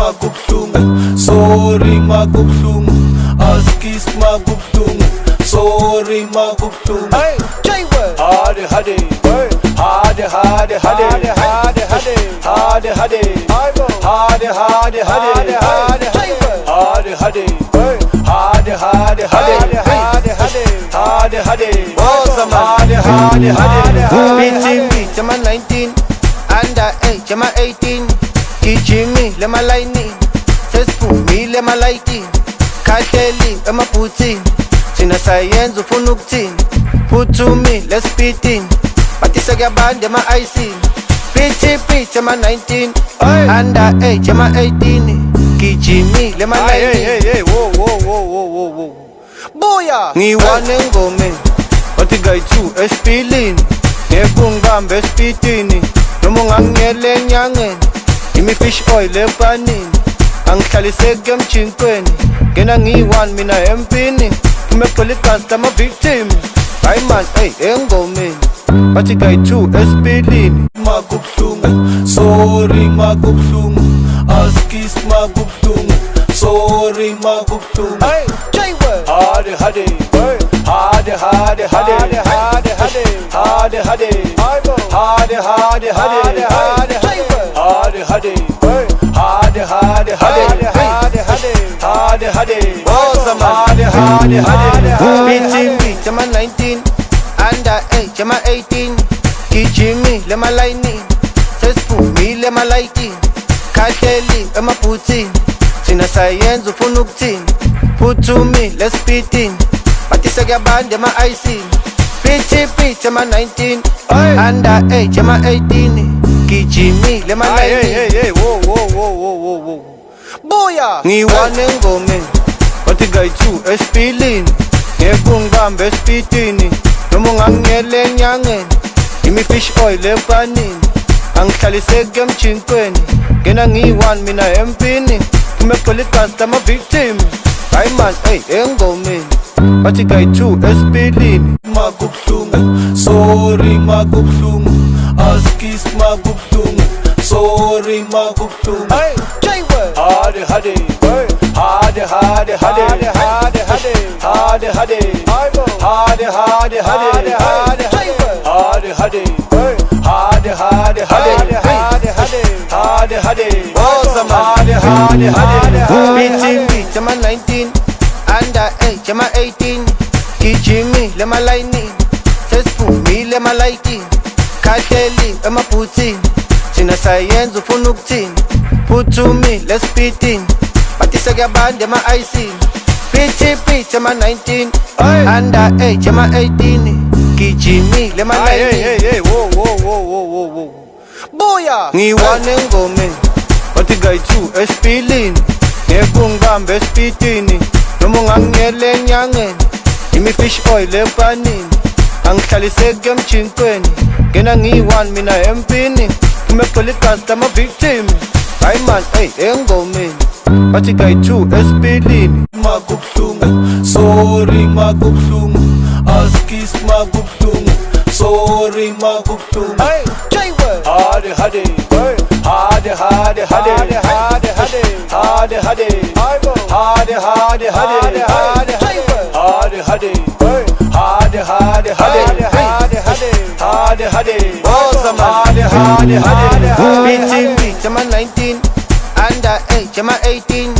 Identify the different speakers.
Speaker 1: makubuhlungu, sorry makubuhlungu, askis makubuhlungu, sorry makubuhlungu.
Speaker 2: Hey, J-Word.
Speaker 1: Hade hade, hade hade hade, hade hade hade, hade hade, hade hade hade, hade hade hade, hade hade hade, hade hade hade.
Speaker 2: Speeding beat, I'm a 19, under age, I'm a 18. Teaching me, let my lightning. Says for me, let my lighting. Cartelling, I'm a putting. Sina science, ufunuktin. Put to me, let's spit in. Patisa band, I'm a icing. Pitchy pitch, I'm a 19. Under age, I'm a 18. Teaching me, let my lightning.
Speaker 1: Hey, whoa, whoa, whoa, whoa, whoa, whoa.
Speaker 2: Booyah! Ni one go me. Oti guy two, espilin. Nebungam, espitini. Nomongangele nyangen. Imi fish oil epanin. Ang kalisegem chinkweni. Kena ngiwan mina empini. Kumekulikasta ma victim. Man, hey, engo me. Oti guy two, espilin.
Speaker 1: Makubuhlungu, sorry makubuhlungu, askis makubuhlungu, sorry makubuhlungu.
Speaker 2: Hey, J-Word.
Speaker 1: Hade hade, hade hade hade, hade hade hade, hade hade hade, hade hade hade, hade hade hade, hade hade.
Speaker 2: Speeding beat, I'm a 19. Under age, I'm a 18. Teaching me, let my lightning. Says for me, let my lighting. Cartelling, I'm a putting. Sina science, ufunuktin. Put to me, let's spit in. Patisa band, I'm a icing. Pitchy pitch, I'm a 19. Under age, I'm a 18. Teaching me, let my lighting.
Speaker 1: Hey, whoa, whoa, whoa, whoa, whoa, whoa.
Speaker 2: Booyah! Ni one go me. Oti guy two, espilin. Nebungam, espitini. Nomongangele nyangen. Imi fish oil epanin. Ang kalisegem chinkweni. Kena ngiwan mina empini. Kumekulikasta ma victim. Man, hey, engo me. Oti guy two, espilin.
Speaker 1: Makubuhlungu, sorry makubuhlungu, askis makubuhlungu, sorry makubuhlungu.
Speaker 2: Hey, J-Word.
Speaker 1: Hade hade, hade hade hade, hade hade hade, hade hade hade, hade hade hade, hade hade hade, hade hade hade.
Speaker 2: Speeding beat, I'm a 19. Under age, I'm a 18. Teaching me, let my lightning. Says for me, let my lighting. Cartelling, I'm a putting. Sina science, ufunuktin. Put to me, let's spit in. Patisa band, I'm a icing. Pitchy pitch, I'm a 19. Under age, I'm a 18. Teaching me, let my lightning.
Speaker 1: Hey, whoa, whoa, whoa, whoa, whoa, whoa.
Speaker 2: Booyah! Ni one go me. Oti guy two, espilin. Nebungam, espitini. Nomongangele nyangen. Imi fish oil epanin. Ang kalisegem chinkweni. Kena ngiwan mina empini. Kumekulikasta ma victim. Man, hey, engo me. Oti guy two, espilin.
Speaker 1: Makubuhlungu, sorry makubuhlungu, askis makubuhlungu, sorry makubuhlungu.
Speaker 2: Hey, J-Word.
Speaker 1: Hade hade, hade hade hade, hade hade hade, hade hade hade, hade hade hade, hade hade hade, hade hade hade.
Speaker 2: Speeding beat, I'm a 19. Under age, I'm a 18.